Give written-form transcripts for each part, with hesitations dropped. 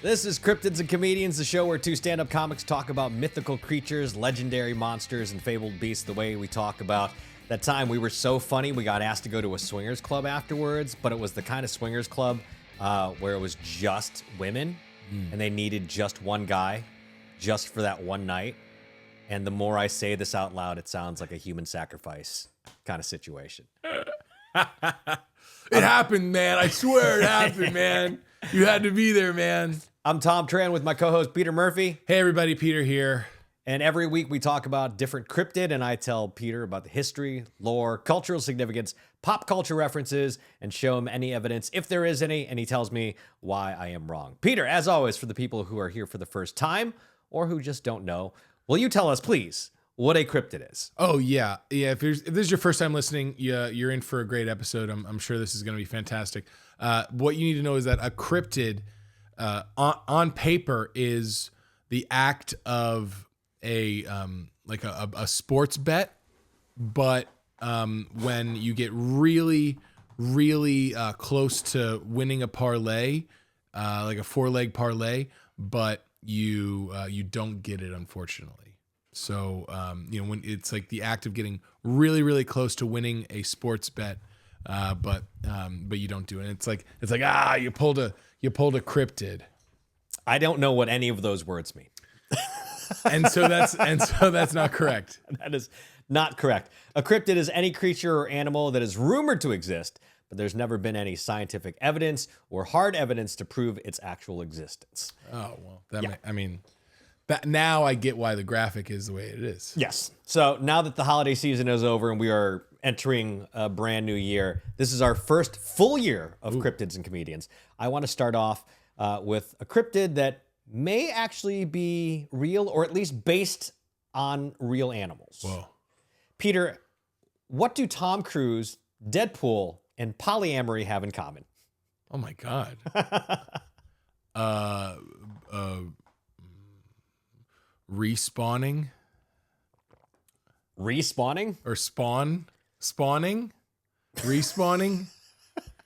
This is Cryptids and Comedians, the show where two stand-up comics talk about mythical creatures, legendary monsters, and fabled beasts the way we talk about that time we were so funny we got asked to go to a swingers club afterwards, but it was the kind of swingers club where it was just women, and they needed just one guy just for that one night. And the more I say this out loud, it sounds like a human sacrifice kind of situation. It happened, man. I swear it happened, man. You had to be there, man. I'm Thom Tran with my co-host Peter Murphy. Hey, everybody. Peter here. And every week we talk about different cryptid, and I tell Peter about the history, lore, cultural significance, pop culture references, and show him any evidence, if there is any, and he tells me why I am wrong. Peter, as always, for the people who are here for the first time or who just don't know, will you tell us, please, what a cryptid is? Oh, yeah. Yeah, if this is your first time listening, you're in for a great episode. I'm sure this is going to be fantastic. What you need to know is that a cryptid, on paper, is the act of a sports bet, but when you get really close to winning a parlay, like a 4-leg parlay, but you don't get it, unfortunately. So when it's like the act of getting really close to winning a sports bet, but you don't do it. It's like you pulled a cryptid. I don't know what any of those words mean. And so that's not correct. That is not correct. A cryptid is any creature or animal that is rumored to exist, but there's never been any scientific evidence or hard evidence to prove its actual existence. Oh, well, that now I get why the graphic is the way it is. Yes. So now that the holiday season is over and we are entering a brand new year, this is our first full year of Cryptids and Comedians. I want to start off with a cryptid that may actually be real, or at least based on real animals. Whoa. Peter, what do Tom Cruise, Deadpool, and polyamory have in common? Oh my God. Respawning? Respawning? Or spawning? Respawning?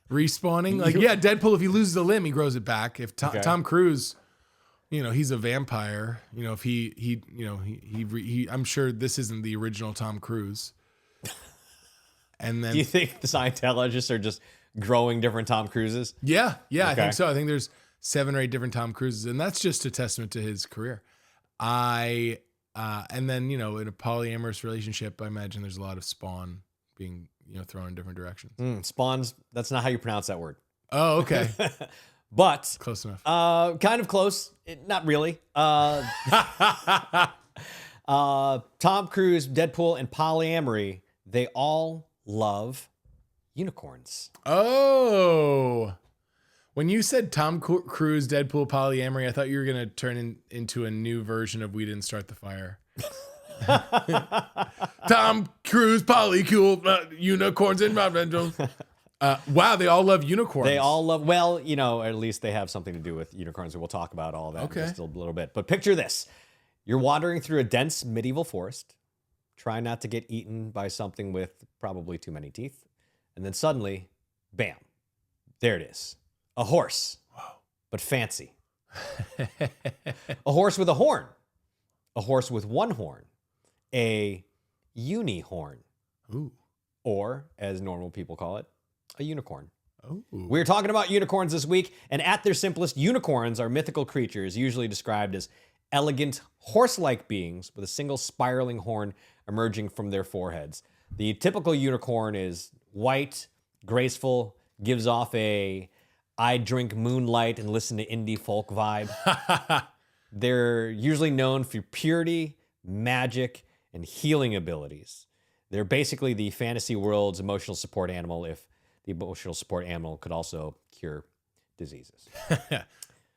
Respawning? Like, yeah, Deadpool, if he loses a limb, he grows it back. If Tom Cruise, he's a vampire. If he I'm sure this isn't the original Tom Cruise. And then, do you think the Scientologists are just growing different Tom Cruises? Yeah, Okay. I think so. I think there's 7 or 8 different Tom Cruises, and that's just a testament to his career. And then, in a polyamorous relationship, I imagine there's a lot of spawn being, thrown in different directions. Spawns, that's not how you pronounce that word. Oh, okay. But Close enough. kind of close. Not really. Tom Cruise, Deadpool, and polyamory, they all love unicorns. Oh. When you said Tom Cruise, Deadpool, polyamory, I thought you were going to turn into a new version of We Didn't Start the Fire. Tom Cruise, polycool, unicorns, and wow, they all love unicorns. They all love, well, at least they have something to do with unicorns, and we'll talk about all that in just a little bit. But picture this. You're wandering through a dense medieval forest, trying not to get eaten by something with probably too many teeth. And then suddenly, bam, there it is. A horse, but fancy. A horse with a horn. A horse with one horn. A unihorn. Ooh. Or, as normal people call it, a unicorn. Ooh. We're talking about unicorns this week, and at their simplest, unicorns are mythical creatures usually described as elegant, horse-like beings with a single spiraling horn emerging from their foreheads. The typical unicorn is white, graceful, gives off a I drink moonlight and listen to indie folk vibe. They're usually known for purity, magic, and healing abilities. They're basically the fantasy world's emotional support animal, if the emotional support animal could also cure diseases.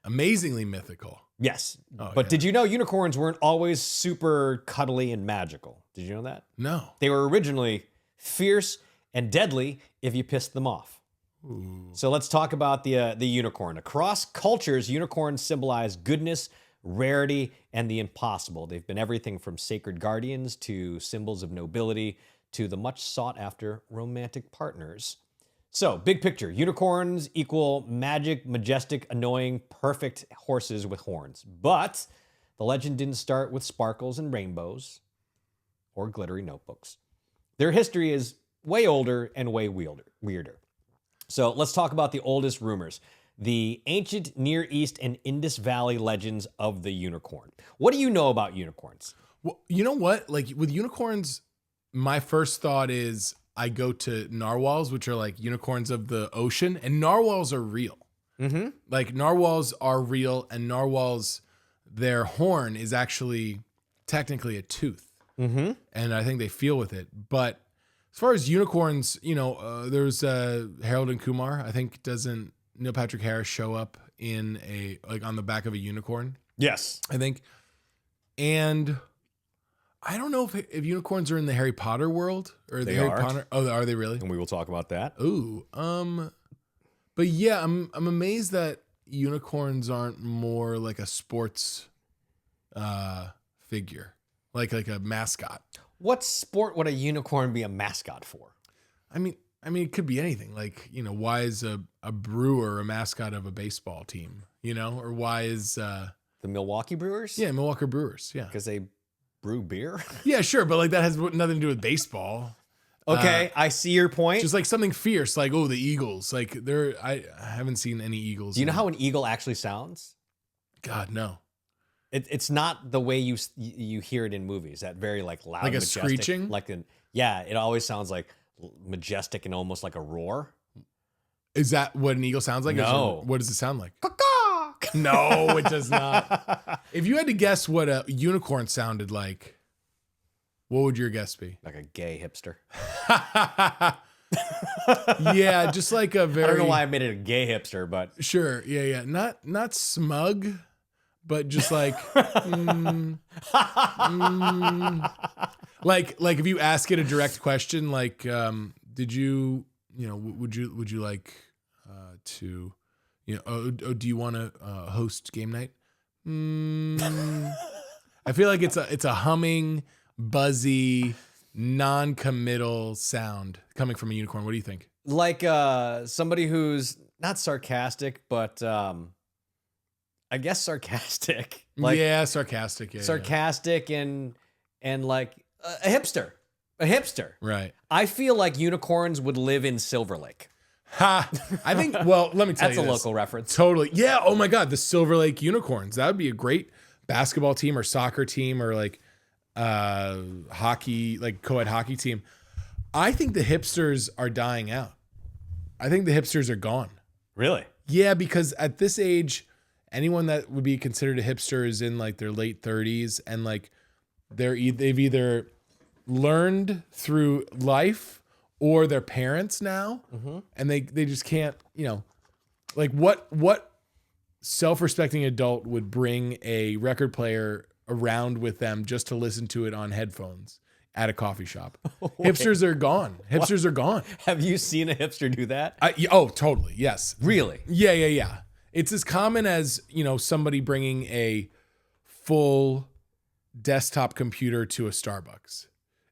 Amazingly mythical. Yes. But did you know unicorns weren't always super cuddly and magical? Did you know that? No. They were originally fierce and deadly if you pissed them off. Ooh. So let's talk about the unicorn. Across cultures, unicorns symbolize goodness, rarity, and the impossible. They've been everything from sacred guardians to symbols of nobility to the much sought after romantic partners. So, big picture. Unicorns equal magic, majestic, annoying, perfect horses with horns. But the legend didn't start with sparkles and rainbows or glittery notebooks. Their history is way older and way weirder. So, let's talk about the oldest rumors. The ancient Near East and Indus Valley legends of the unicorn. What do you know about unicorns? Well, you know what? Like with unicorns, my first thought is I go to narwhals, which are like unicorns of the ocean, and narwhals are real. Mm-hmm. Like narwhals are real, and narwhals, their horn is actually technically a tooth. Mm-hmm. And I think they feel with it. But as far as unicorns, there's Harold and Kumar. I think doesn't Neil Patrick Harris show up in on the back of a unicorn? Yes. I think. And I don't know if unicorns are in the Harry Potter world or They Harry are. Potter. Oh, are they really? And we will talk about that. Ooh. But yeah, I'm amazed that unicorns aren't more like a sports figure, like a mascot. What sport would a unicorn be a mascot for? I mean, it could be anything. Like, why is a brewer a mascot of a baseball team? Or why is The Milwaukee Brewers? yeah, Milwaukee Brewers? Yeah, Because they brew beer? yeah, sure, but like that has nothing to do with baseball. Okay, I see your point. Just like something fierce, like the Eagles. Like I haven't seen any Eagles. Do you know how an eagle actually sounds? God, no. It's not the way you hear it in movies. That very like loud, Like a majestic, screeching? It always sounds like majestic and almost like a roar. Is that what an eagle sounds like? No. What does it sound like? Caw-caw! No, it does not. If you had to guess what a unicorn sounded like, what would your guess be? Like a gay hipster. Yeah, just like a very. I don't know why I made it a gay hipster, but Sure. Yeah. Not smug, but just like, like if you ask it a direct question, like, did you, would you like to, do you want to host game night? I feel like it's a humming, buzzy, non-committal sound coming from a unicorn. What do you think? like somebody who's not sarcastic, but I guess sarcastic. Like Yeah, sarcastic. Yeah, sarcastic and like a hipster. A hipster. Right. I feel like unicorns would live in Silver Lake. Ha! I think. Well, let me tell That's you a this. local reference. Totally. Yeah. Oh my God, the Silver Lake Unicorns. That would be a great basketball team or soccer team or like hockey, like co-ed hockey team. I think the hipsters are dying out. I think the hipsters are gone. Really? Yeah, because at this age, anyone that would be considered a hipster is in like their late 30s, and like they've either learned through life or their parents now, and they just can't, like what self-respecting adult would bring a record player around with them just to listen to it on headphones at a coffee shop? Hipsters are gone. Hipsters are gone. Have you seen a hipster do that? Oh, totally. Yes. Really? Yeah. It's as common as, somebody bringing a full desktop computer to a Starbucks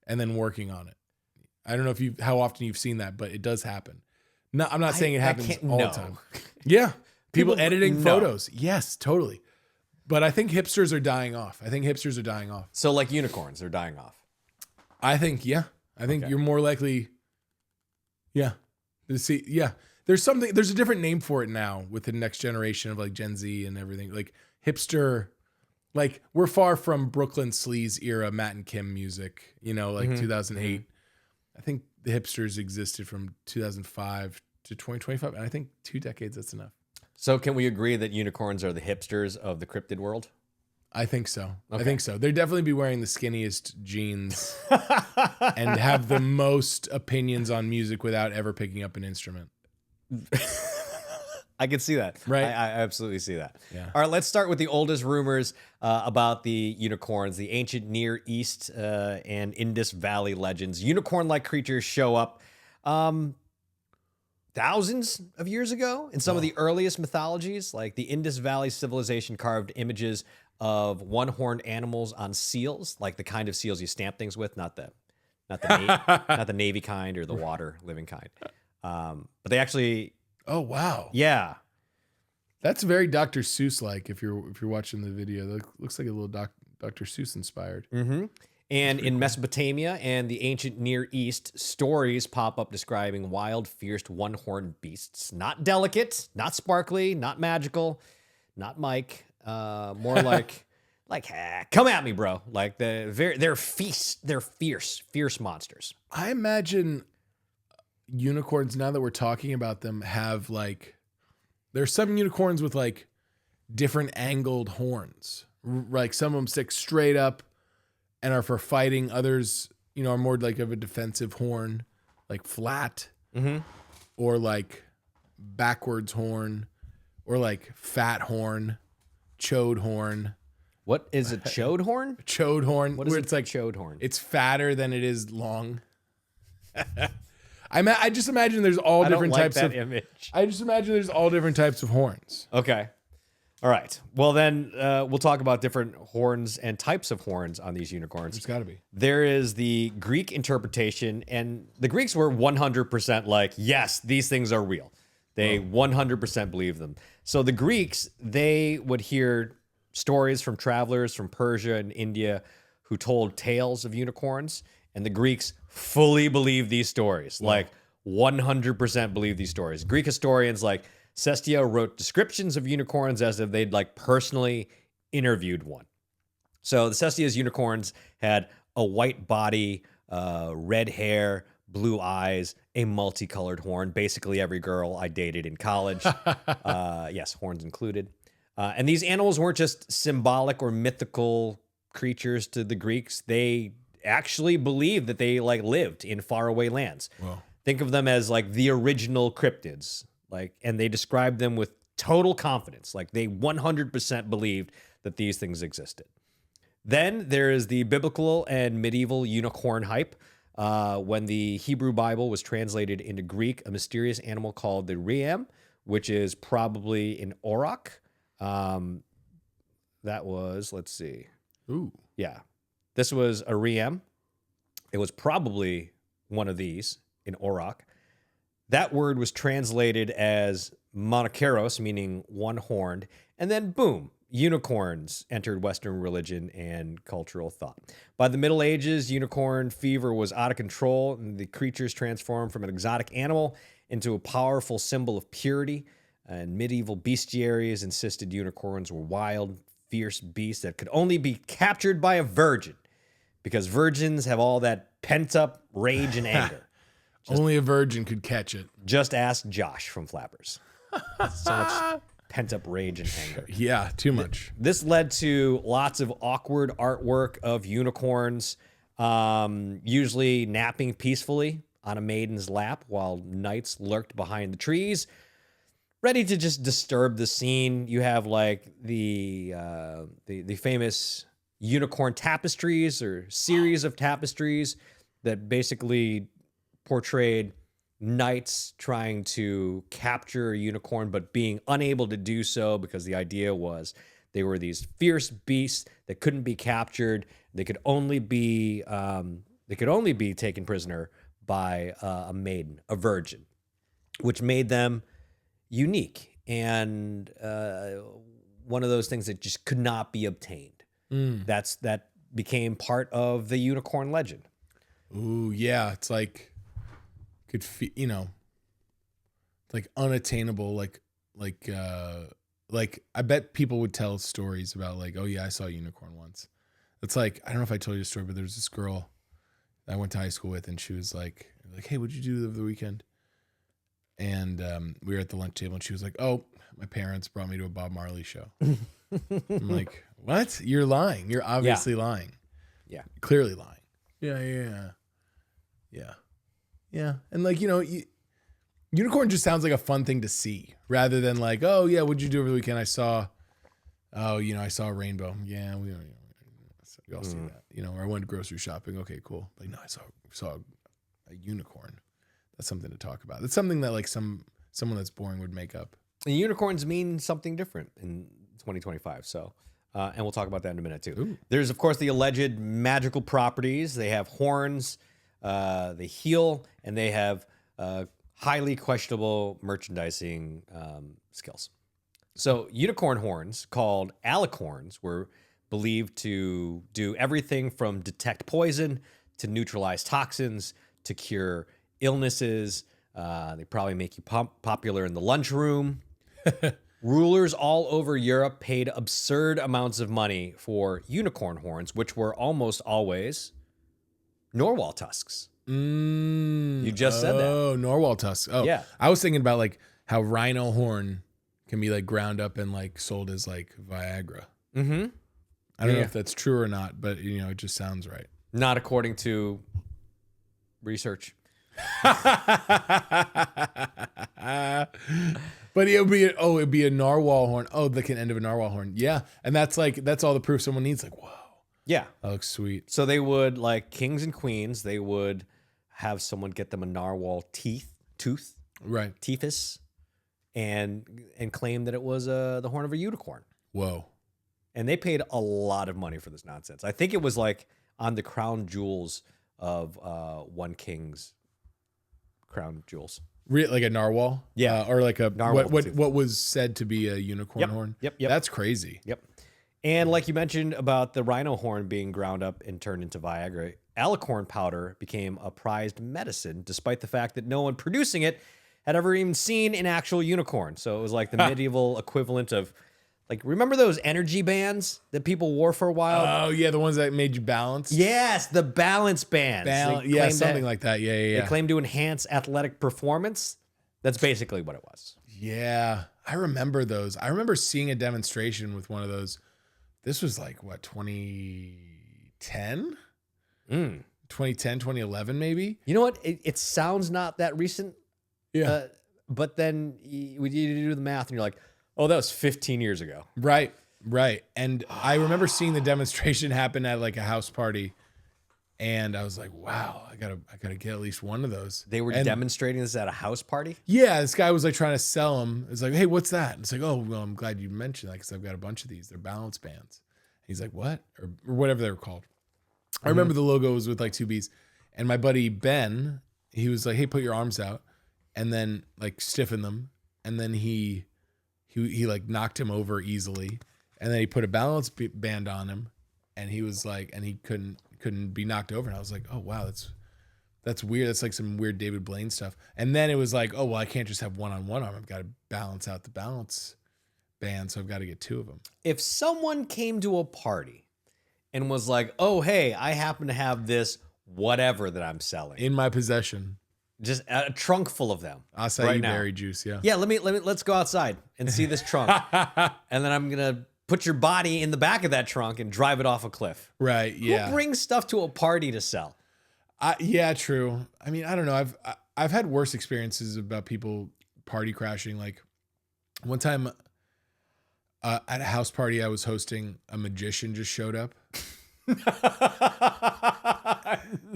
and then working on it. I don't know how often you've seen that, but it does happen. No, I'm not saying it happens all the time. Yeah. People editing photos. Yes, totally. But I think hipsters are dying off. So like unicorns, they're dying off. I think you're more likely. Yeah. See, yeah. There's a different name for it now with the next generation of like Gen Z and everything. Like hipster, like we're far from Brooklyn Sleaze era Matt and Kim music, 2008. I think the hipsters existed from 2005 to 2025. And I think 2 decades, that's enough. So can we agree that unicorns are the hipsters of the cryptid world? I think so. Okay. I think so. They'd definitely be wearing the skinniest jeans and have the most opinions on music without ever picking up an instrument. I can see that. Right. I absolutely see that. Yeah. All right, let's start with the oldest rumors about the unicorns, the ancient Near East and Indus Valley legends. Unicorn-like creatures show up thousands of years ago in some of the earliest mythologies, like the Indus Valley civilization carved images of one-horned animals on seals, like the kind of seals you stamp things with, not the Navy kind or the water living kind. But they actually, Oh wow. yeah. That's very Dr. Seuss like. If you're watching the video, that looks like a little Dr. Seuss inspired. Mm-hmm. And in Mesopotamia and the ancient Near East, stories pop up describing wild, fierce, one-horned beasts. Not delicate, not sparkly, not magical, not Mike. More like, come at me, bro. Like they're fierce monsters. I imagine unicorns, now that we're talking about them, have like, there's some unicorns with like different angled horns. Like some of them stick straight up and are for fighting. Others, are more like of a defensive horn, like flat, or like backwards horn, or like fat horn, chode horn. What is a chode horn? Chode horn. What is where it? it's like Chode horn. It's fatter than it is long. I just imagine there's all different types of image. I just imagine there's all different types of horns. Okay. All right. Well, then we'll talk about different horns and types of horns on these unicorns. There's got to be. There is the Greek interpretation, and the Greeks were 100% like, yes, these things are real. They 100% believe them. So the Greeks, they would hear stories from travelers from Persia and India who told tales of unicorns, and the Greeks fully believe these stories. Like 100% believe these stories. Greek historians like Cestius wrote descriptions of unicorns as if they'd like personally interviewed one. So the Cestius unicorns had a white body, red hair, blue eyes, a multicolored horn. Basically every girl I dated in college. Yes, horns included. And these animals weren't just symbolic or mythical creatures to the Greeks. They actually believed that they like lived in faraway lands. Wow. Think of them as like the original cryptids. And they described them with total confidence. Like they 100% believed that these things existed. Then there is the biblical and medieval unicorn hype. When the Hebrew Bible was translated into Greek, a mysterious animal called the Reem, which is probably an auroch. That was, let's see. Ooh. Yeah. This was a Reem. It was probably one of these, an auroch. That word was translated as monoceros, meaning one-horned, and then boom, unicorns entered Western religion and cultural thought. By the Middle Ages, unicorn fever was out of control, and the creatures transformed from an exotic animal into a powerful symbol of purity. And medieval bestiaries insisted unicorns were wild, fierce beasts that could only be captured by a virgin, because virgins have all that pent-up rage and anger. Only a virgin could catch it. Just ask Josh from Flappers. So much pent-up rage and anger. Yeah, too much. This led to lots of awkward artwork of unicorns, usually napping peacefully on a maiden's lap while knights lurked behind the trees, ready to just disturb the scene. You have like the famous unicorn tapestries or series of tapestries that basically portrayed knights trying to capture a unicorn, but being unable to do so because the idea was they were these fierce beasts that couldn't be captured. They could only be taken prisoner by a maiden, a virgin, which made them unique and one of those things that just could not be obtained. That became part of the unicorn legend. Ooh, yeah, it's like could like unattainable, like I bet people would tell stories about like, oh yeah, I saw a unicorn once. It's like, I don't know if I told you a story, but there's this girl that I went to high school with, and she was like, hey, what'd you do over the weekend? And we were at the lunch table, and she was like, oh, my parents brought me to a Bob Marley show. I'm like, what? You're lying. You're obviously lying. Yeah. Clearly lying. Yeah. And like, unicorn just sounds like a fun thing to see rather than like, oh yeah, what'd you do over the weekend? I saw a rainbow. Yeah, we all see that. Or I went grocery shopping. Okay, cool. Like, no, I saw a unicorn. That's something to talk about. That's something that like someone that's boring would make up. And unicorns mean something different in 2025. So, and we'll talk about that in a minute too. Ooh. There's of course the alleged magical properties. They have horns, they heal, and they have highly questionable merchandising skills. So unicorn horns, called alicorns, were believed to do everything from detect poison to neutralize toxins to cure illnesses. They probably make you popular in the lunchroom. Rulers all over Europe paid absurd amounts of money for unicorn horns, which were almost always narwhal tusks. You just said that. Oh, narwhal tusks. Oh, Yeah. I was thinking about like how rhino horn can be like ground up and like sold as like Viagra. Mm-hmm. I don't know if that's true or not, but it just sounds right. Not according to research. But it'd be a narwhal horn. Oh, the end of a narwhal horn. Yeah. And that's all the proof someone needs. Like, whoa. Yeah. That looks sweet. So they would, like kings and queens, they would have someone get them a narwhal tooth, Right. teethus, and claim that it was the horn of a unicorn. Whoa. And they paid a lot of money for this nonsense. I think it was like on the crown jewels of one king's crown jewels. Like a narwhal? Yeah. Or like a Narwhal what was said to be a unicorn horn? Yep. That's crazy. Yep. And like you mentioned about the rhino horn being ground up and turned into Viagra, alicorn powder became a prized medicine, despite the fact that no one producing it had ever even seen an actual unicorn. So it was like the medieval equivalent of, like, remember those energy bands that people wore for a while? Oh, yeah, the ones that made you balance? Yes, the balance bands. Yeah, something like that. Yeah. They claim to enhance athletic performance. That's basically what it was. Yeah, I remember those. I remember seeing a demonstration with one of those. This was like, what, 2010? 2010, 2011 maybe? You know what? It sounds not that recent. Yeah. But then you do the math and you're like, oh, that was 15 years ago. Right. And I remember seeing the demonstration happen at like a house party. And I was like, wow, I gotta get at least one of those. They were demonstrating this at a house party? Yeah, this guy was like trying to sell them. It's like, hey, what's that? And it's like, oh, well, I'm glad you mentioned that because I've got a bunch of these. They're balance bands. And he's like, what? Or whatever they were called. I remember the logo was with like two B's. And my buddy Ben, he was like, hey, put your arms out. And then like stiffen them. And then he like knocked him over easily. And then he put a balance band on him. And he was like, and he couldn't be knocked over. And I was like, oh, wow, that's weird. That's like some weird David Blaine stuff. And then it was like, oh, well, I can't just have one on one arm. I've got to balance out the balance band. So I've got to get two of them. If someone came to a party and was like, oh, hey, I happen to have this whatever that I'm selling In my possession. Just a trunk full of them. Acai berry juice. Yeah. Yeah. Let's go outside and see this trunk. And then I'm going to put your body in the back of that trunk and drive it off a cliff. Right. Yeah. Who brings stuff to a party to sell? Yeah, true. I mean, I don't know. I've had worse experiences about people party crashing. Like one time at a house party I was hosting, a magician just showed up.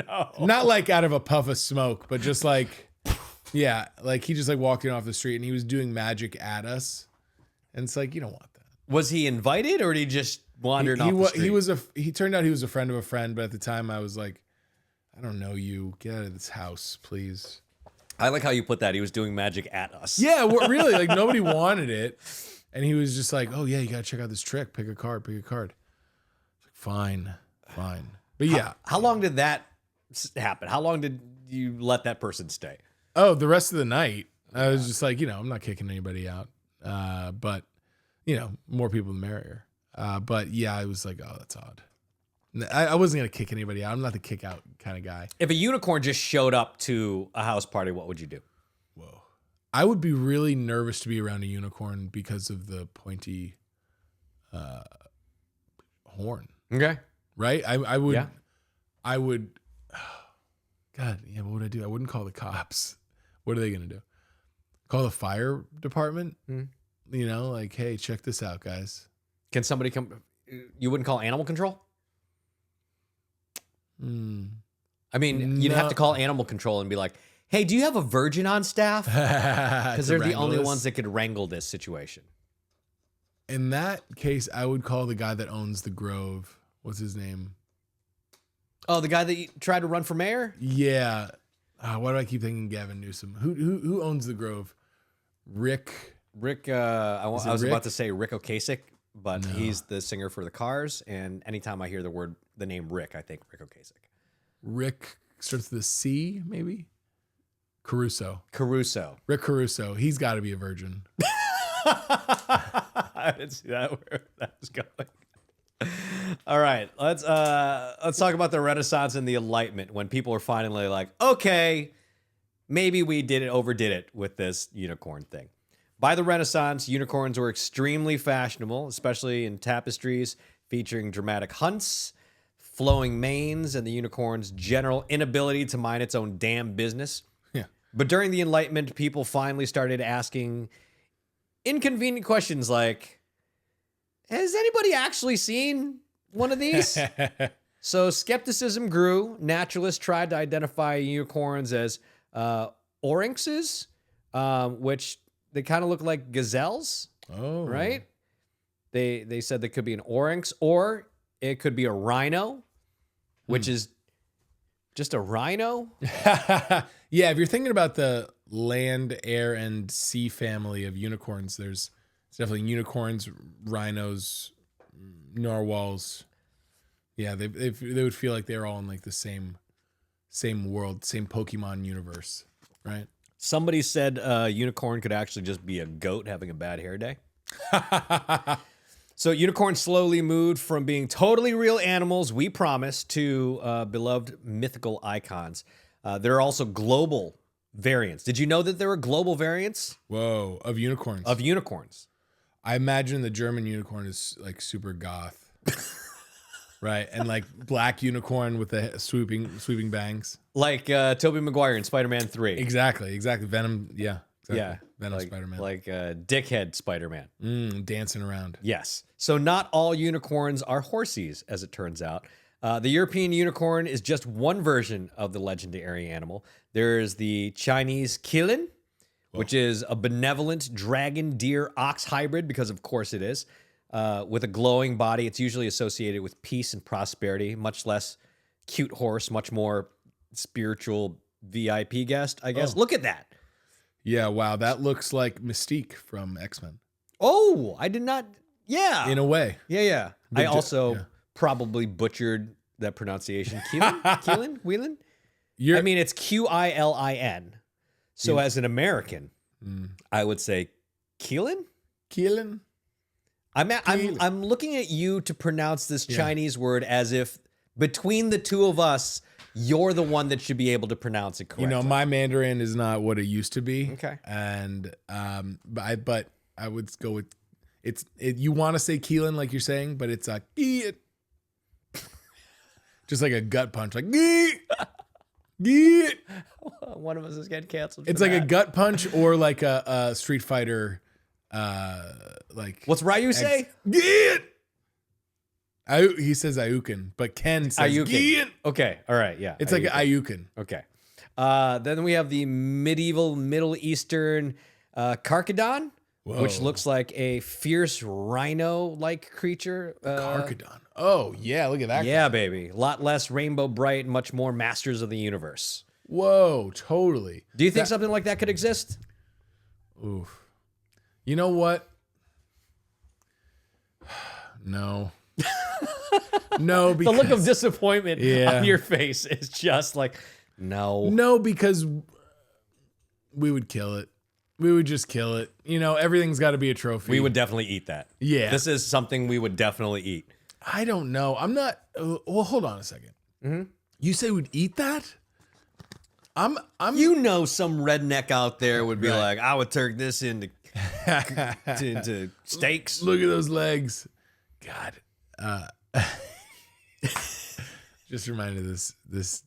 No. Not like out of a puff of smoke, but just like, yeah, like he just like walked in off the street and he was doing magic at us. And it's like, you don't want that. Was he invited or did he just wander off the street? He turned out he was a friend of a friend, but at the time I was like, I don't know you. Get out of this house, please. I like how you put that. He was doing magic at us. Yeah, really. Like nobody wanted it. And he was just like, oh yeah, you got to check out this trick. Pick a card. Like, fine. But yeah. How long did that happen? How long did you let that person stay? Oh, the rest of the night. I was just like, I'm not kicking anybody out. But, more people the merrier. But yeah, I was like, oh, that's odd. I wasn't going to kick anybody out. I'm not the kick out kind of guy. If a unicorn just showed up to a house party, what would you do? Whoa. I would be really nervous to be around a unicorn because of the pointy horn. Okay. Right? I would. Yeah. I would. God, yeah. What would I do? I wouldn't call the cops. What are they gonna do? Call the fire department? Like, hey, check this out, guys. Can somebody come? You wouldn't call animal control? I mean, you'd have to call animal control and be like, hey, do you have a virgin on staff? Because they're the only ones that could wrangle this situation. In that case, I would call the guy that owns the Grove. What's his name? Oh, the guy that tried to run for mayor? Yeah. Why do I keep thinking Gavin Newsom? Who owns the Grove? Rick. I was Rick? about to say Rick Ocasek, but he's the singer for the Cars. And anytime I hear the name Rick, I think Rick Ocasek. Rick starts with a C, maybe? Caruso. Rick Caruso. He's got to be a virgin. I didn't see that where that was going. All right, let's talk about the Renaissance and the Enlightenment, when people are finally like, okay, maybe we overdid it with this unicorn thing. By the Renaissance, unicorns were extremely fashionable, especially in tapestries featuring dramatic hunts, flowing manes, and the unicorn's general inability to mind its own damn business. Yeah. But during the Enlightenment, people finally started asking inconvenient questions like, has anybody actually seen one of these? So skepticism grew. Naturalists tried to identify unicorns as oryxes, which they kind of look like gazelles. Oh. Right? They said they could be an oryx, or it could be a rhino, which is just a rhino. Yeah, if you're thinking about the land, air, and sea family of unicorns, it's definitely unicorns, rhinos, narwhals. Yeah, they would feel like they're all in like the same world, same Pokemon universe, right? Somebody said unicorn could actually just be a goat having a bad hair day. So unicorns slowly moved from being totally real animals, we promise, to beloved mythical icons. There are also global variants. Did you know that there were global variants? Whoa, of unicorns. I imagine the German unicorn is like super goth. Right, and like black unicorn with the sweeping bangs. Like Tobey Maguire in Spider-Man 3. Exactly. Venom, yeah. Exactly. Yeah. Venom like, Spider-Man. Like dickhead Spider-Man. Dancing around. Yes. So not all unicorns are horsies, as it turns out. The European unicorn is just one version of the legendary animal. There's the Chinese qilin, which is a benevolent dragon, deer, ox hybrid, because of course it is. With a glowing body, it's usually associated with peace and prosperity, much less cute horse, much more spiritual VIP guest, I guess. Look at that. Yeah, wow, that looks like Mystique from X-Men. Oh, I did not. Yeah. In a way. Yeah. I also probably butchered that pronunciation. Quilin? I mean, it's Quilin. So as an American, I would say Quilin? Quilin? I'm looking at you to pronounce this Chinese word as if between the two of us, you're the one that should be able to pronounce it correctly. You know, my Mandarin is not what it used to be. Okay. And but I would go with you want to say Keelan like you're saying, but it's a just like a gut punch, like one of us is getting canceled. It's like a gut punch or like a Street Fighter. Like what's Ryu say? Get. He says Ayukin, but Ken says Ayukin. Okay, all right, yeah. It's like an Ayukin. Okay. Then we have the medieval Middle Eastern Carchedon, which looks like a fierce rhino-like creature. Carchedon. Oh, yeah, look at that. Yeah, baby. A lot less rainbow bright, much more masters of the universe. Whoa, totally. Do you think something like that could exist? Oof. You know what? No. No, because the look of disappointment on your face is just like, no. No, because we would kill it. We would just kill it. You know, everything's got to be a trophy. We would definitely eat that. Yeah. This is something we would definitely eat. I don't know. I'm not. Well, hold on a second. Mm-hmm. You say we'd eat that? I'm. You know, some redneck out there would be like, I would turn this into steaks. Look at those legs. God. Just reminded this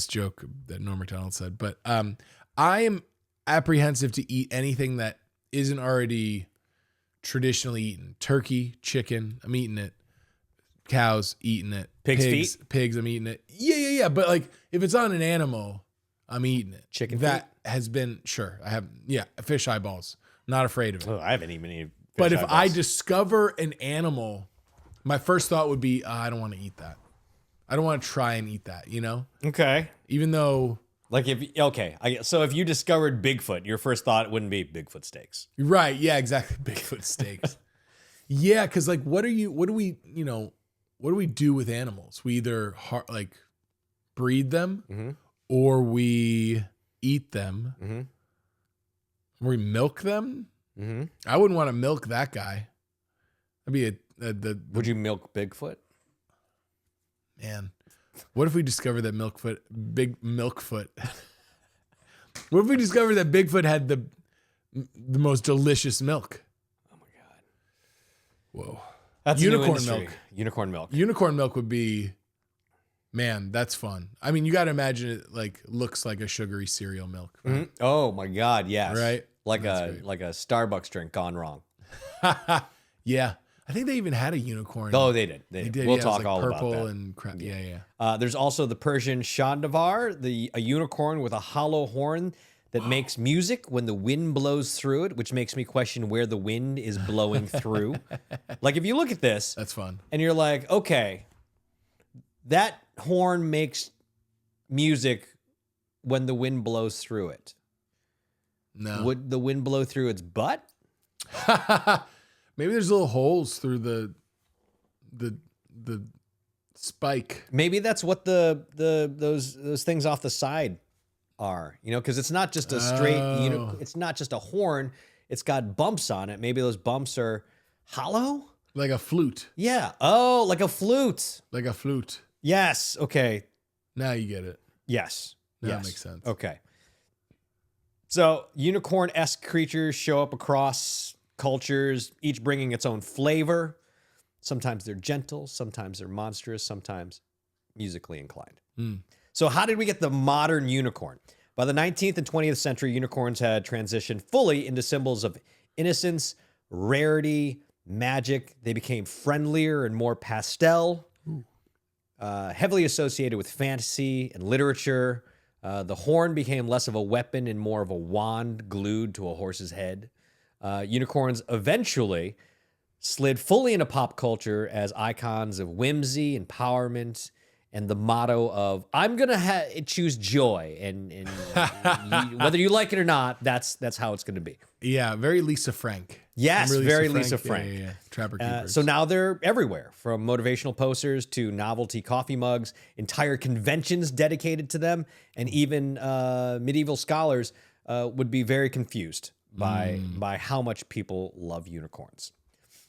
joke that Norm Macdonald said. But I am apprehensive to eat anything that isn't already traditionally eaten. Turkey, chicken, I'm eating it. Cows, eating it. Pigs, I'm eating it. Yeah. But like, if it's on an animal, I'm eating it. Chicken that has been I have. Yeah, fish eyeballs. Not afraid of it. Oh, I haven't even eaten fish But if eyeballs. I discover an animal, my first thought would be, I don't want to eat that. I don't want to try and eat that, you know? Okay. Even though Like so if you discovered Bigfoot, your first thought wouldn't be Bigfoot steaks. Right. Yeah, exactly. Bigfoot steaks. Yeah, because like what do we do with animals? We either breed them or we eat them or we milk them. I wouldn't want to milk that guy. That'd be Would you milk Bigfoot? Man, what if we discovered that Big Milkfoot? What if we discovered that Bigfoot had the most delicious milk? Oh my God. Whoa. That's unicorn milk. Unicorn milk. Unicorn milk would be, man, that's fun. I mean, you got to imagine it looks like a sugary cereal milk. Right? Oh my God, yes. Right? Like a Starbucks drink gone wrong. Yeah. I think they even had a unicorn. Oh, they did. They did. We'll talk all about that. Purple and crap. Yeah. There's also the Persian Shandavar, a unicorn with a hollow horn that makes music when the wind blows through it, which makes me question where the wind is blowing through. Like, if you look at this, that's fun. And you're like, okay, that horn makes music when the wind blows through it. No. Would the wind blow through its butt? Maybe there's little holes through the spike. Maybe that's what those things off the side are, because it's not just a straight, it's not just a horn. It's got bumps on it. Maybe those bumps are hollow? Like a flute. Yeah. Oh, like a flute. Like a flute. Yes. Okay. Now you get it. Yes. That makes sense. Okay. So unicorn-esque creatures show up across cultures, each bringing its own flavor. Sometimes they're gentle, sometimes they're monstrous, sometimes musically inclined. So how did we get the modern unicorn? By the 19th and 20th century, unicorns had transitioned fully into symbols of innocence, rarity, magic. They became friendlier and more pastel, heavily associated with fantasy and literature. The horn became less of a weapon and more of a wand glued to a horse's head. Unicorns eventually slid fully into pop culture as icons of whimsy, empowerment, and the motto of "I'm gonna choose joy," and whether you like it or not, that's how it's gonna be. Yeah, very Lisa Frank. Yes, very Lisa Frank. Yeah. Trapper Keepers. So now they're everywhere, from motivational posters to novelty coffee mugs, entire conventions dedicated to them, and even medieval scholars would be very confused by how much people love unicorns.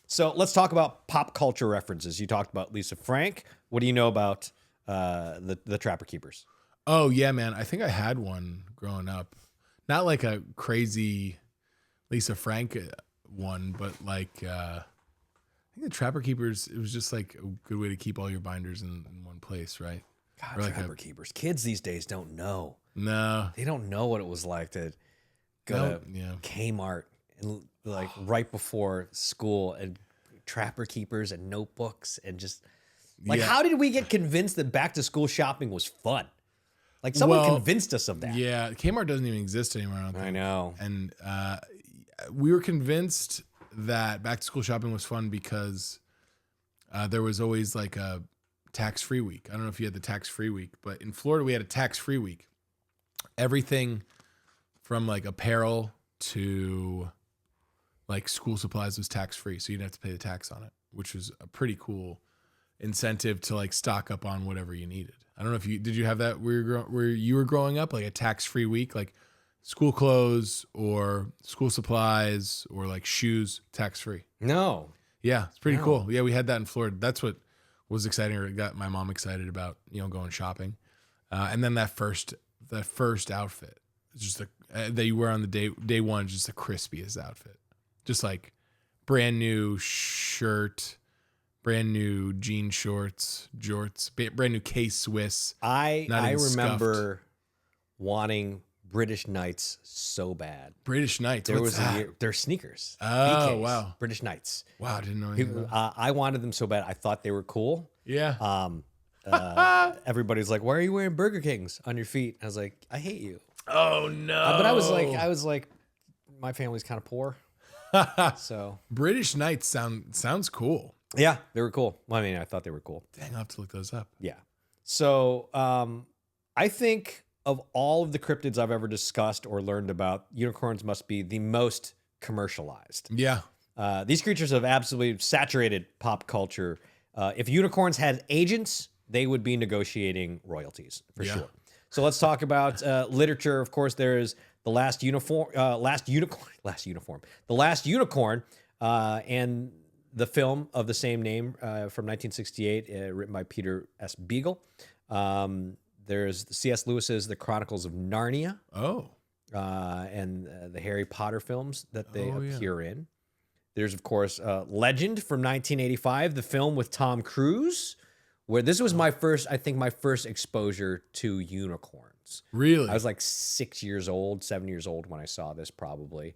So let's talk about pop culture references. You talked about Lisa Frank. What do you know about the Trapper Keepers? Oh, yeah, man. I think I had one growing up. Not like a crazy Lisa Frank one, but I think the Trapper Keepers, it was just like a good way to keep all your binders in one place, right? God, Trapper Keepers. Kids these days don't know. No. They don't know what it was like to go to Kmart and right before school and Trapper Keepers and notebooks and just how did we get convinced that back to school shopping was fun? Like someone convinced us of that. Yeah, Kmart doesn't even exist anymore. I don't think. I know. And we were convinced that back to school shopping was fun because there was always like a tax-free week. I don't know if you had the tax-free week, but in Florida we had a tax-free week. Everything from like apparel to like school supplies was tax-free, so you didn't have to pay the tax on it, which was a pretty cool incentive to like stock up on whatever you needed. I don't know if did you have that where you were growing up, like a tax-free week, like school clothes or school supplies or like shoes tax-free? No. Yeah, it's pretty cool. Yeah, we had that in Florida. That's what was exciting, or it got my mom excited about, going shopping. And then that first outfit, it's just that you wear on the day one, is just the crispiest outfit. Just like brand new shirt, brand new jean shorts, jorts, brand new K-Swiss. I remember wanting British Knights so bad. British Knights. There was a year, they're sneakers. Oh, BKs, wow. British Knights. Wow, I didn't know anything about I wanted them so bad. I thought they were cool. Yeah. Everybody's like, "Why are you wearing Burger Kings on your feet?" I was like, "I hate you." Oh no. But I was like, my family's kind of poor. So British Knights sounds cool. Yeah, they were cool. Well, I mean, I thought they were cool. Dang, I'll have to look those up. Yeah. So I think of all of the cryptids I've ever discussed or learned about, unicorns must be the most commercialized. Yeah. These creatures have absolutely saturated pop culture. If unicorns had agents, they would be negotiating royalties for sure. So let's talk about literature. Of course, there is The Last Unicorn, and the film of the same name from 1968, written by Peter S. Beagle. There's C.S. Lewis's The Chronicles of Narnia. And the Harry Potter films that they appear in. There's, of course, Legend from 1985, the film with Tom Cruise, where this was my first exposure to unicorns. Really? I was like 7 years old when I saw this, probably.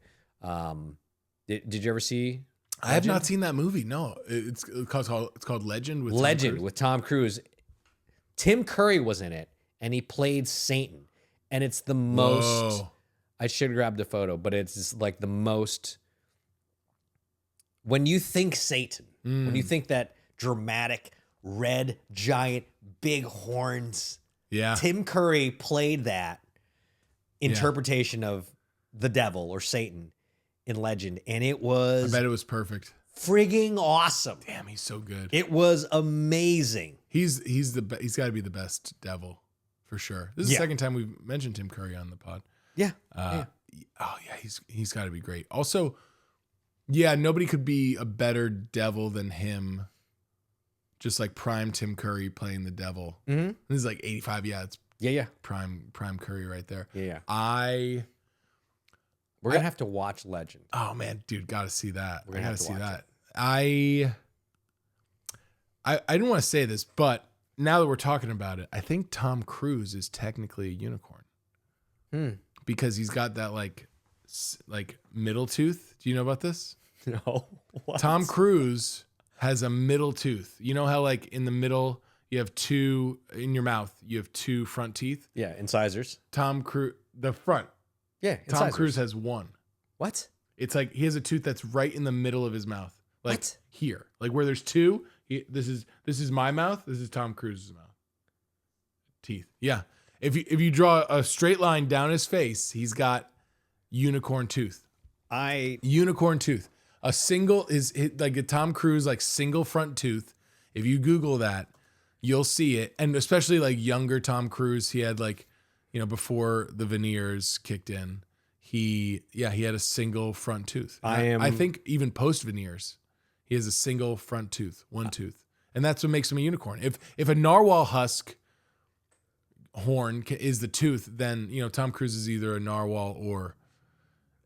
Did you ever see Legend? I have not seen that movie. No, it's called Legend with Tom Cruise. Tim Curry was in it, and he played Satan. And it's the most... Whoa. I should have grabbed a photo, but it's just like the most... When you think Satan, when you think that dramatic, red, giant, big horns, Tim Curry played that interpretation of the devil or Satan in Legend, and it was... I bet it was perfect. Frigging awesome. Damn, he's so good. It was amazing. He's got to be the best devil for sure. This is the second time we've mentioned Tim Curry on the pod. Yeah. Oh yeah, he's got to be great. Also, nobody could be a better devil than him. Just like prime Tim Curry playing the devil. Mm-hmm. This is like 85. Yeah, it's prime Curry right there. Yeah. We're gonna have to watch Legend. Oh man, dude, got to see that. We're gonna have to see that. I didn't want to say this, but now that we're talking about it, I think Tom Cruise is technically a unicorn. Because he's got that like middle tooth. Do you know about this? No. What? Tom Cruise has a middle tooth. You know how like in the middle you have two in your mouth, you have two front teeth? Yeah, incisors. Tom Cruise, the front. Yeah, incisors. Tom Cruise has one. What? It's like he has a tooth that's right in the middle of his mouth. Like what? Here. Like where there's two, this is my mouth, this is Tom Cruise's mouth. Teeth. Yeah. If you draw a straight line down his face, he's got unicorn tooth. Unicorn tooth. A single is like a Tom Cruise like single front tooth. If you Google that, you'll see it. And especially like younger Tom Cruise, he had like, before the veneers kicked in, he had a single front tooth. I think even post veneers, he has a single front tooth, one tooth, and that's what makes him a unicorn. If a narwhal husk horn is the tooth, then Tom Cruise is either a narwhal or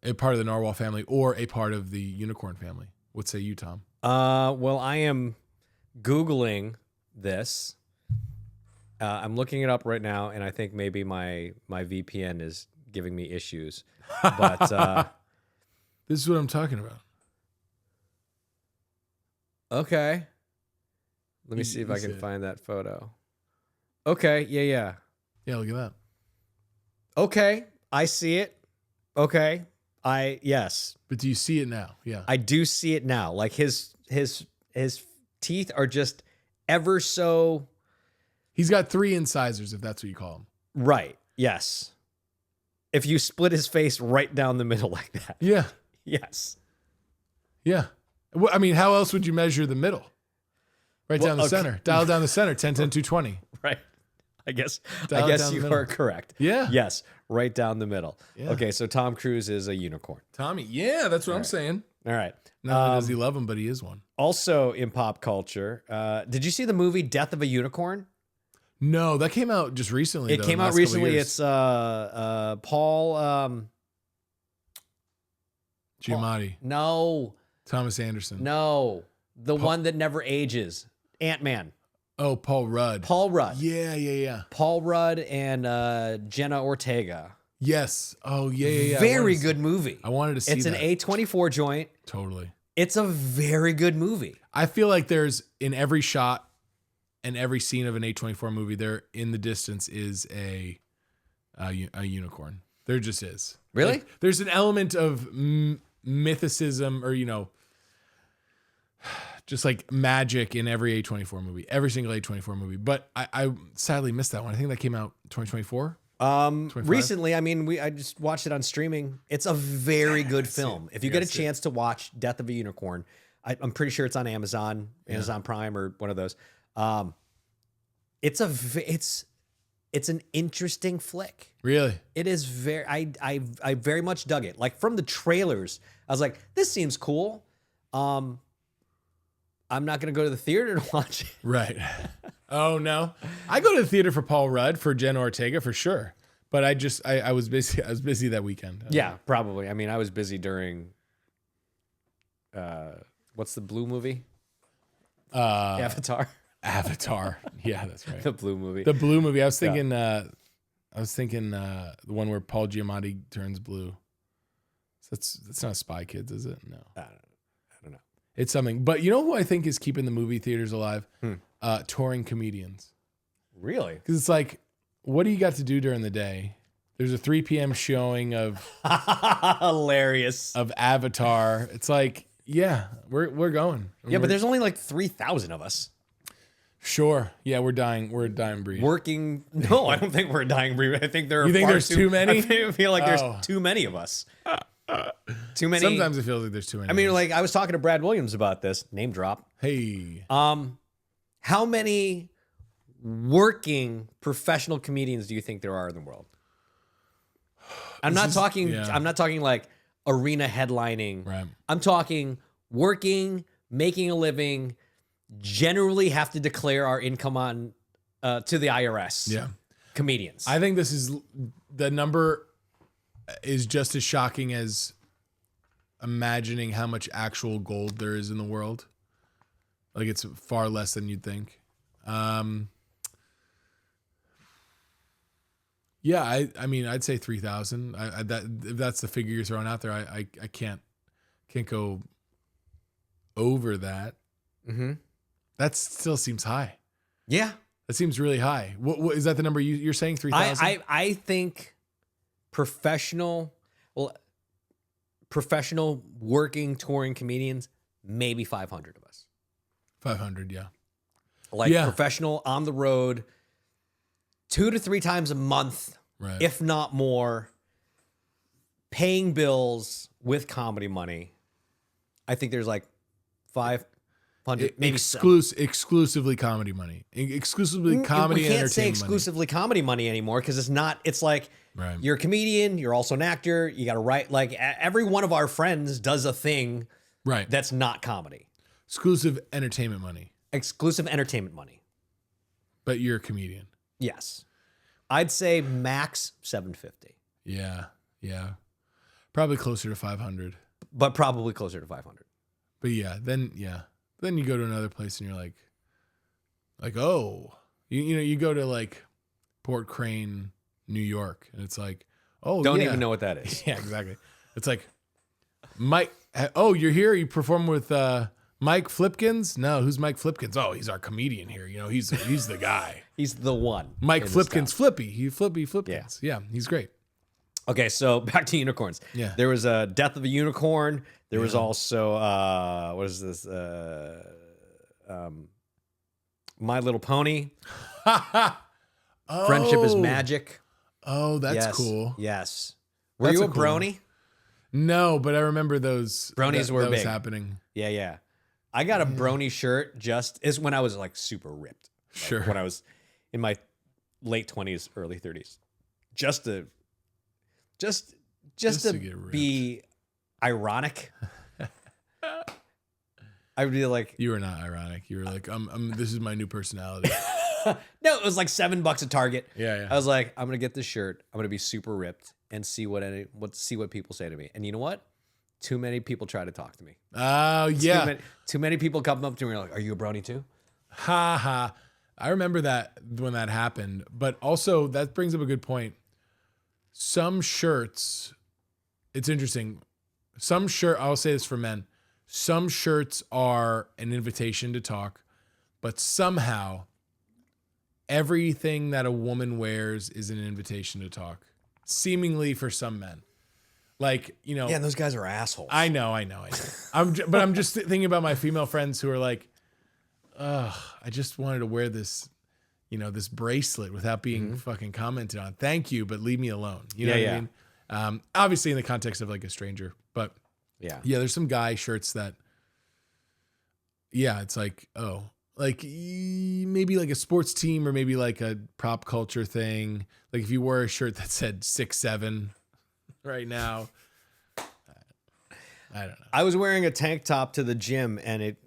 a part of the narwhal family or a part of the unicorn family. What say you, Tom? Well, I am Googling this. I'm looking it up right now, and I think maybe my VPN is giving me issues. But this is what I'm talking about. Okay. Let me see if I can find that photo. Okay, yeah. Yeah, look at that. Okay, I see it. Okay, yes. But do you see it now? Yeah, I do see it now. Like his teeth are just ever so. He's got 3 incisors, if that's what you call them. Right. Yes. If you split his face right down the middle like that. Yeah. Yes. Yeah. Well, I mean, how else would you measure the middle? Right down the center. Dial down the center. 10, 10, 220. Right. I guess you are correct. Yeah. Yes. Right down the middle. Yeah. Okay. So Tom Cruise is a unicorn. Tommy. Yeah, that's what I'm saying. All right. Not only does he love him, but he is one. Also in pop culture, did you see the movie Death of a Unicorn? No, that came out just recently. It came out recently. It's Paul Giamatti. No. Thomas Anderson. No. The one that never ages. Ant-Man. Oh, Paul Rudd. Paul Rudd. Yeah. Paul Rudd and Jenna Ortega. Yes. Oh, yeah. Very good movie. I wanted to see It's an A24 joint. Totally. It's a very good movie. I feel like there's, in every shot and every scene of an A24 movie, there in the distance is a unicorn. There just is. Really? Like, there's an element of mythicism or, just like magic in every A24 movie, every single A24 movie. But I sadly missed that one. I think that came out 2024. Recently, I mean, I just watched it on streaming. It's a very good film. If you get a chance to watch Death of a Unicorn, I'm pretty sure it's on Amazon Prime or one of those. It's an interesting flick. Really? It is very. I very much dug it. Like from the trailers, I was like, this seems cool. I'm not gonna go to the theater to watch it. Right. Oh no, I go to the theater for Paul Rudd, for Jenna Ortega, for sure. But I was busy. I was busy that weekend. Yeah, probably. I mean, I was busy during. What's the blue movie? Avatar. Avatar. Yeah, that's right. The blue movie. The blue movie. I was thinking. The one where Paul Giamatti turns blue. So that's not Spy Kids, is it? No. I don't know. It's something. But you know who I think is keeping the movie theaters alive? Touring comedians. Really? Because it's like, what do you got to do during the day? There's a 3 p.m. showing of hilarious of Avatar. It's like, yeah, we're going. Yeah, but there's only like 3,000 of us. Sure. Yeah, we're dying. We're a dying breed. Working. No, I don't think we're a dying breed. I think there are. You think there's too many? I feel like there's too many of us. Too many. Sometimes it feels like there's too many. I mean, like I was talking to Brad Williams about this. Name drop. Hey. How many working professional comedians do you think there are in the world? I'm not talking like arena headlining. Right. I'm talking working, making a living, generally have to declare our income on to the IRS. Yeah. Comedians. I think the number is just as shocking as imagining how much actual gold there is in the world. Like it's far less than you'd think. Yeah, I mean, I'd say 3,000. If that's the figure you're throwing out there, I can't go over that. Mm-hmm. That still seems high. Yeah, that seems really high. What is that? The number you're saying? 3,000? I think professional working touring comedians, maybe 500 of us. 500, yeah. Like professional on the road, 2 to 3 times a month, right, if not more, paying bills with comedy money. I think there's like 500, maybe exclusively comedy money, exclusively comedy. We can't say exclusively comedy money anymore because it's not. It's like you're a comedian, you're also an actor. You got to write. Like every one of our friends does a thing, right? That's not comedy. Exclusive entertainment money. Exclusive entertainment money. But you're a comedian. Yes. I'd say max 750. Yeah. Probably closer to 500. But probably closer to 500. But then you go to another place and you're like, oh, you go to like Port Crane, New York, and it's like, oh, don't even know what that is. Yeah, exactly. It's like, Mike, oh, you're here? You perform with Mike Flipkins? No, who's Mike Flipkins? Oh, he's our comedian here. He's the guy. He's the one. Mike Flipkins, Flippy. Flippy Flipkins. Yeah, he's great. Okay, so back to unicorns. Yeah. There was a Death of a Unicorn. There was also what is this? My Little Pony. Friendship is Magic. Oh, that's cool. Yes. Were you a brony? No, but I remember those. Bronies were big. big. Was happening. Yeah. I got a brony shirt is when I was like super ripped. Sure. When I was in my late 20s, early 30s. Just to be ironic. I would be like, you were not ironic. You were like, this is my new personality. No, it was like $7 at Target. Yeah. I was like, I'm gonna get this shirt. I'm gonna be super ripped and see what people say to me. And you know what? Too many people try to talk to me. Oh yeah. Too many people come up to me and are like, "Are you a brony too?" Ha ha. I remember that when that happened. But also that brings up a good point. Some shirts, it's interesting. I'll say this for men. Some shirts are an invitation to talk, but somehow everything that a woman wears is an invitation to talk, seemingly for some men. Like, Yeah, and those guys are assholes. I know. I'm just thinking about my female friends who are like, I just wanted to wear this, this bracelet without being fucking commented on. Thank you, but leave me alone. You know what I mean? Obviously in the context of like a stranger, but yeah, there's some guy shirts that, it's like, like maybe like a sports team or maybe like a pop culture thing. Like if you wore a shirt that said 6'7" right now, I don't know. I was wearing a tank top to the gym and it,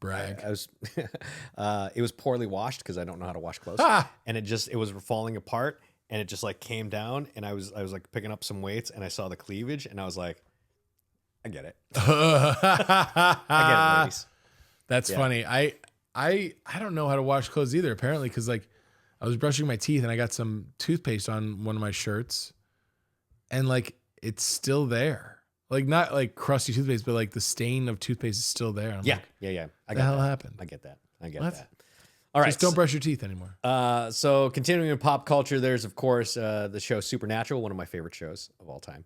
brag. It was poorly washed because I don't know how to wash clothes. And it was falling apart and it just like came down and I was like picking up some weights and I saw the cleavage and I was like, I get it. I get it, ladies. That's funny. I don't know how to wash clothes either, apparently, because like I was brushing my teeth and I got some toothpaste on one of my shirts and like it's still there. Like not like crusty toothpaste, but like the stain of toothpaste is still there. I'm like, yeah. What the hell happened? I get that. That. All right. Just don't brush your teeth anymore. So continuing in pop culture, there's of course the show Supernatural, one of my favorite shows of all time.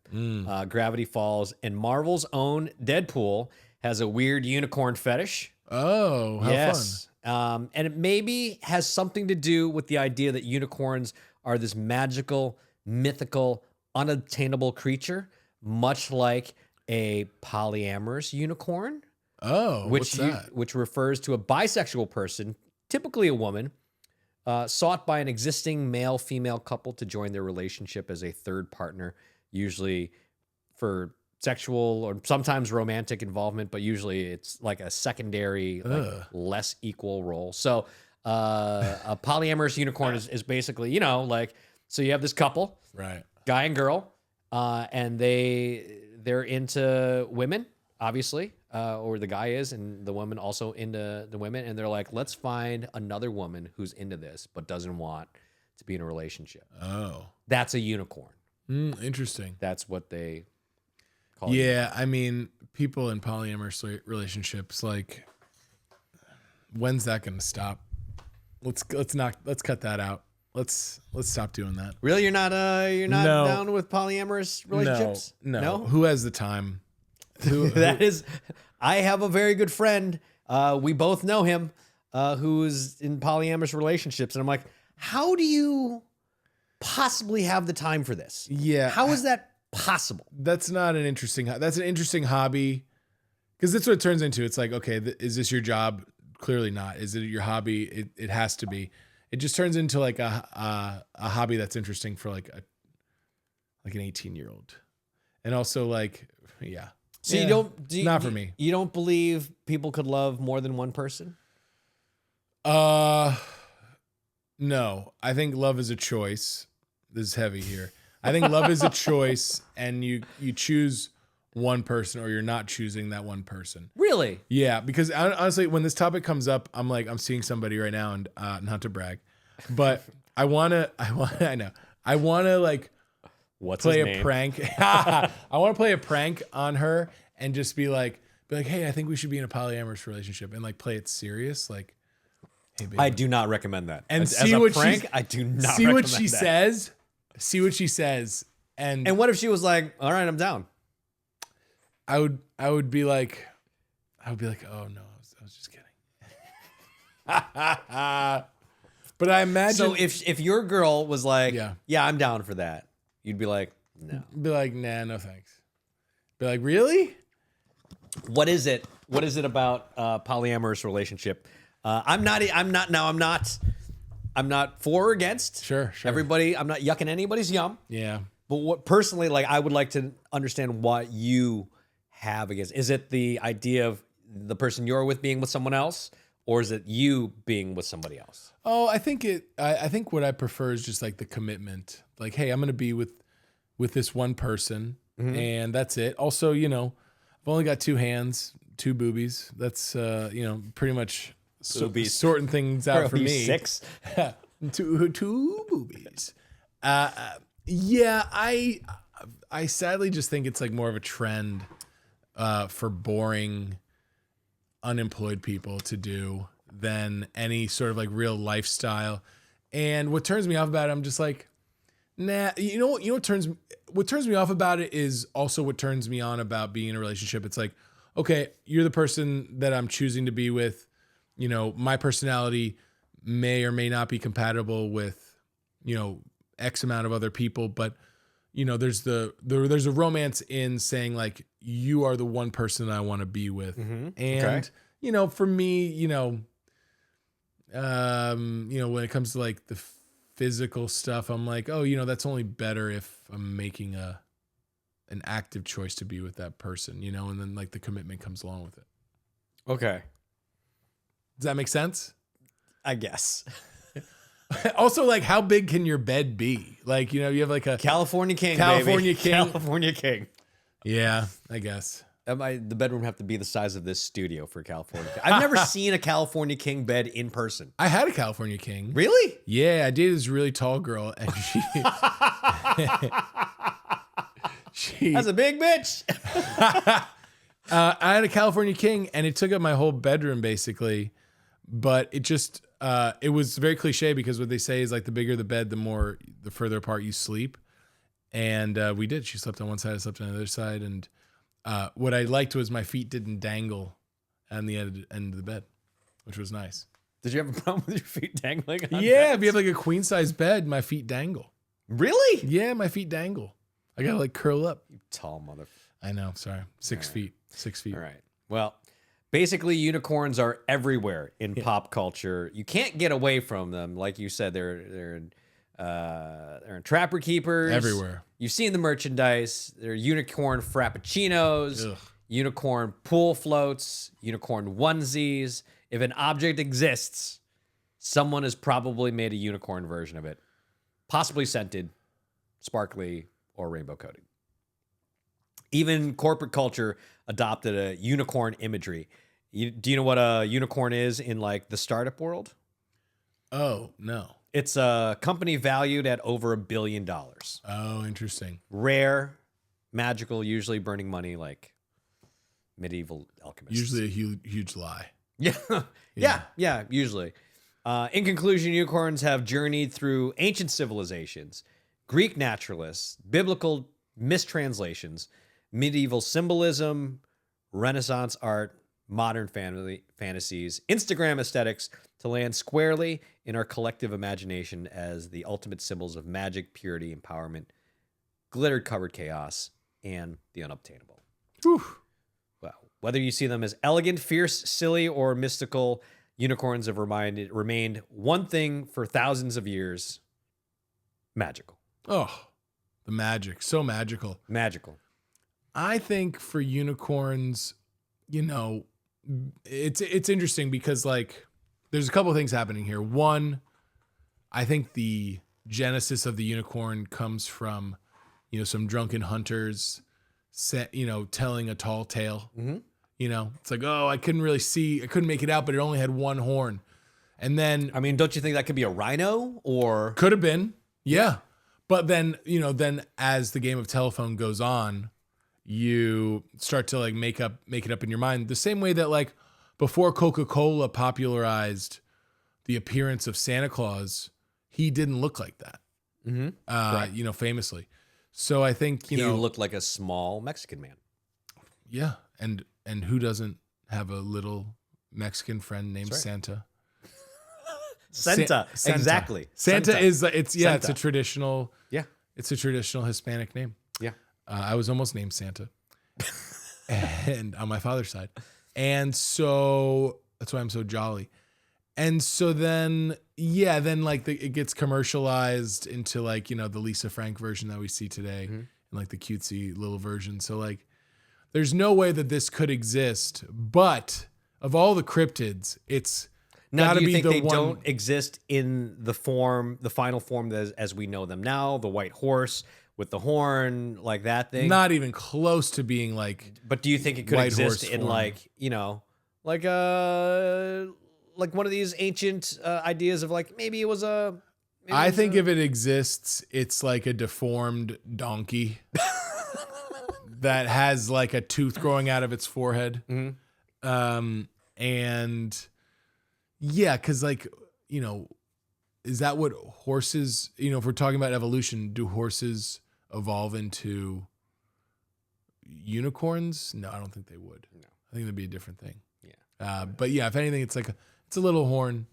Gravity Falls, and Marvel's own Deadpool has a weird unicorn fetish. Oh, how fun. And it maybe has something to do with the idea that unicorns are this magical, mythical, unattainable creature, much like a polyamorous unicorn. Oh, which refers to a bisexual person, typically a woman, sought by an existing male-female couple to join their relationship as a third partner, usually for sexual or sometimes romantic involvement, but usually it's like a secondary, like less equal role. So a polyamorous unicorn is basically, like, so you have this couple, right, guy and girl, and they're into women, obviously, or the guy is, and the woman also into the women, and they're like, let's find another woman who's into this but doesn't want to be in a relationship. Oh, that's a unicorn. Interesting. That's what they call. Yeah, I mean, people in polyamorous relationships, like, when's that going to stop? Let's cut that out. Let's stop doing that. Really, you're not down with polyamorous relationships? No. Who has the time? I have a very good friend. We both know him, who's in polyamorous relationships, and I'm like, how do you possibly have the time for this? Yeah, how is that possible? That's an interesting hobby, because that's what it turns into. It's like, okay, is this your job? Clearly not. Is it your hobby? It has to be. It just turns into like a hobby that's interesting for like an 18-year-old, and also like, yeah. So not for me. You don't believe people could love more than one person? No, I think love is a choice. This is heavy here. I think love is a choice, and you choose one person, or you're not choosing that one person. Really? Yeah, because honestly, when this topic comes up, I'm like, I'm seeing somebody right now, and not to brag, but I wanna like play a prank. I want to play a prank on her and just be like, hey, I think we should be in a polyamorous relationship, and like play it serious, like, hey, baby. I do not recommend that. And as a prank, I do not see recommend what she that. says. See what she says, and what if she was like, all right, I'm down. I would be like, oh no, I was just kidding. But I imagine. So if your girl was like, yeah, I'm down for that, you'd be like, no. Be like, nah, no thanks. Be like, really? What is it? What is it about polyamorous relationship? I'm not for or against. Sure. Everybody, I'm not yucking anybody's yum. Yeah. But what personally, like, I would like to understand what you have against. Is it the idea of the person you're with being with someone else, or is it you being with somebody else? Oh, I think what I prefer is just like the commitment. Like, hey, I'm going to be with this one person, and that's it. Also, I've only got 2 hands, 2 boobies. That's pretty much sorting things out for me. 6. 2 boobies. Yeah, I sadly just think it's like more of a trend for boring, unemployed people to do than any sort of like real lifestyle. And what turns me off about it, I'm just like, nah. What turns me off about it is also what turns me on about being in a relationship. It's like, okay, you're the person that I'm choosing to be with. My personality may or may not be compatible with, X amount of other people, but there's there's a romance in saying like you are the one person I want to be with, and for me, when it comes to like the physical stuff, I'm like, oh, that's only better if I'm making an active choice to be with that person, and then like the commitment comes along with it. Okay. Does that make sense? I guess. Also, like, how big can your bed be? Like, you have like a California king, California baby. king. California king. Yeah, I guess. The bedroom have to be the size of this studio for California king. I've never seen a California king bed in person. I had a California king. Really? Yeah, I dated this really tall girl, and That's a big bitch. I had a California king, and it took up my whole bedroom basically. But it just it was very cliche because what they say is like the bigger the bed, the further apart you sleep. And we did. She slept on one side, I slept on the other side, and what I liked was my feet didn't dangle on the end of the bed, which was nice. Did you have a problem with your feet dangling? Yeah, if you have like a queen size bed, my feet dangle. Really? Yeah, my feet dangle. I gotta like curl up. You tall mother. I know. Sorry, 6 feet. 6 feet. All right. Well, basically, unicorns are everywhere in pop culture. You can't get away from them. Like you said, they're in Trapper Keepers. Everywhere. You've seen the merchandise. They're unicorn frappuccinos, unicorn pool floats, unicorn onesies. If an object exists, someone has probably made a unicorn version of it, possibly scented, sparkly, or rainbow coated. Even corporate culture adopted a unicorn imagery. Do you know what a unicorn is in like the startup world? Oh, no. It's a company valued at over $1 billion. Oh, interesting. Rare, magical, usually burning money like medieval alchemists. Usually a huge lie. Yeah, usually. In conclusion, unicorns have journeyed through ancient civilizations, Greek naturalists, biblical mistranslations, medieval symbolism, Renaissance art, modern fantasies, Instagram aesthetics to land squarely in our collective imagination as the ultimate symbols of magic, purity, empowerment, glitter-covered chaos, and the unobtainable. Whew. Well, whether you see them as elegant, fierce, silly, or mystical, unicorns have remained one thing for thousands of years: magical. Oh, the magic. So magical. Magical. I think for unicorns, it's interesting because like there's a couple of things happening here. One, I think the genesis of the unicorn comes from, some drunken hunters, telling a tall tale. Mm-hmm. It's like, oh, I couldn't make it out, but it only had one horn. And then, I mean, don't you think that could be a rhino or? Could have been. Yeah. But then, then as the game of telephone goes on, you start to like make it up in your mind the same way that like before Coca-Cola popularized the appearance of Santa Claus, he didn't look like that. Mm-hmm. Right. Famously. So I think, he looked like a small Mexican man. Yeah. And who doesn't have a little Mexican friend named Santa? Santa. Exactly. Santa is it's Santa. It's a traditional it's a traditional Hispanic name. Yeah. I was almost named Santa, and on my father's side, and so that's why I'm so jolly. And so then like it gets commercialized into like the Lisa Frank version that we see today, and like the cutesy little version. So like, there's no way that this could exist. But of all the cryptids, it's now, do you think they don't exist in the final form as we know them now? The white horse with the horn, like that thing? Not even close to being like. But do you think it could exist in form? Like one of these ancient ideas of like maybe it was a. I think if it exists, it's like a deformed donkey that has like a tooth growing out of its forehead, and. Yeah, because like, is that what horses, if we're talking about evolution, do horses evolve into unicorns? No, I don't think they would. No. I think that'd be a different thing. Yeah. But yeah, if anything, it's like it's a little horn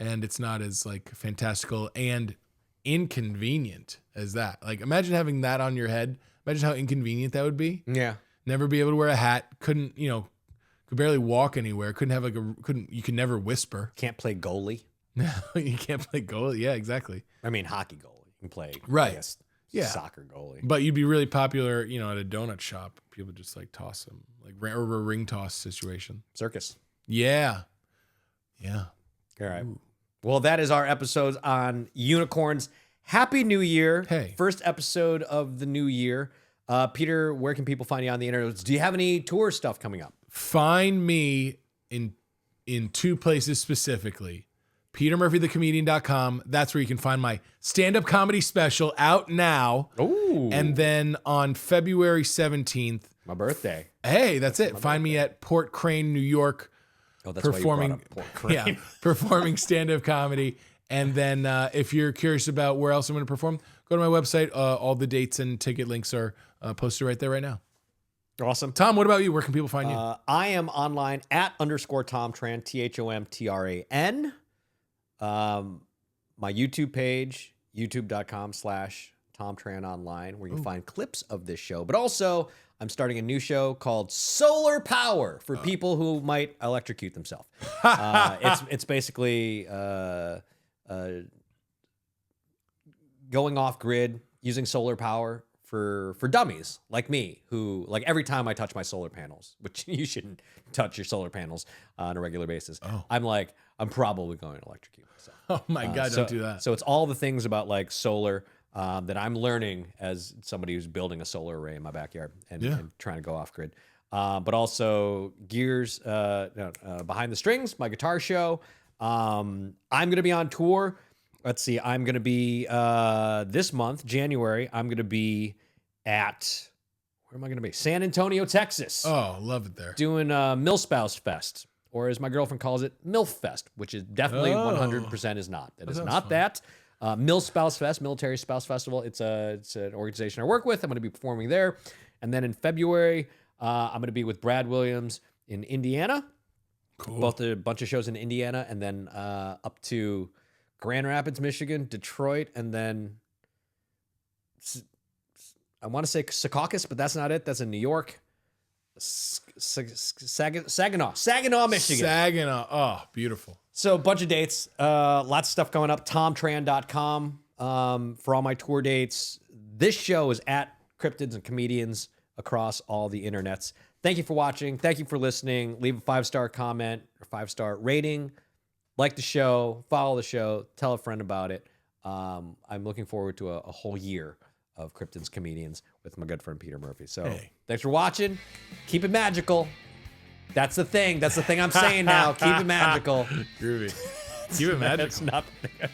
and it's not as like fantastical and inconvenient as that. Like imagine having that on your head. Imagine how inconvenient that would be. Yeah. Never be able to wear a hat. Couldn't, could barely walk anywhere. You could never whisper. Can't play goalie. No, you can't play goalie. Yeah, exactly. I mean, hockey goalie. You can play, Right. I guess, Yeah. soccer goalie. But you'd be really popular, at a donut shop. People just like toss them, like or a ring toss situation. Circus. Yeah. Yeah. All right. Ooh. Well, that is our episodes on unicorns. Happy New Year. Hey. First episode of the new year. Peter, where can people find you on the internet? Do you have any tour stuff coming up? Find me in two places specifically. PeterMurphyTheComedian.com. That's where you can find my stand-up comedy special out now. Ooh. And then on February 17th. My birthday. Hey, that's it. Find me at Port Crane, New York. Oh, that's performing, why you brought up Port Crane. Yeah, performing stand-up comedy. And then if you're curious about where else I'm going to perform, go to my website. All the dates and ticket links are posted right there right now. Awesome. Tom, what about you? Where can people find you? I am online at _Thom Tran, THOMTRAN. My YouTube page, youtube.com/Thom Tran Online, where you can find clips of this show. But also, I'm starting a new show called Solar Power for people who might electrocute themselves. It's basically going off grid using solar power for dummies like me, who like every time I touch my solar panels, which you shouldn't touch your solar panels on a regular basis. I'm probably going to electrocute myself. Oh my God, don't do that. So it's all the things about like solar that I'm learning as somebody who's building a solar array in my backyard and trying to go off grid. But also Gears, Behind the Strings, my guitar show. I'm going to be on tour. Let's see. I'm going to be this month, January. I'm going to be at, where am I going to be? San Antonio, Texas. Oh, love it there. Doing Millspouse Fest, or as my girlfriend calls it, MILF Fest, which is definitely 100% is not. That is not that. Millspouse Fest, Military Spouse Festival. It's an organization I work with. I'm going to be performing there. And then in February, I'm going to be with Brad Williams in Indiana. Cool. Both a bunch of shows in Indiana, and then up to Grand Rapids, Michigan, Detroit, and then I want to say Secaucus, but that's not it. That's in New York. Saginaw, Michigan. Saginaw. Oh, beautiful. So a bunch of dates, lots of stuff going up. ThomTran.com for all my tour dates. This show is at Cryptids and Comedians across all the internets. Thank you for watching. Thank you for listening. Leave a 5-star comment or 5-star rating. Like the show, follow the show, tell a friend about it. I'm looking forward to a whole year of Cryptids Comedians with my good friend Peter Murphy. So Thanks for watching. Keep it magical. That's the thing. That's the thing I'm saying now. Keep it magical. Groovy. Keep it magical. That's not the thing I said.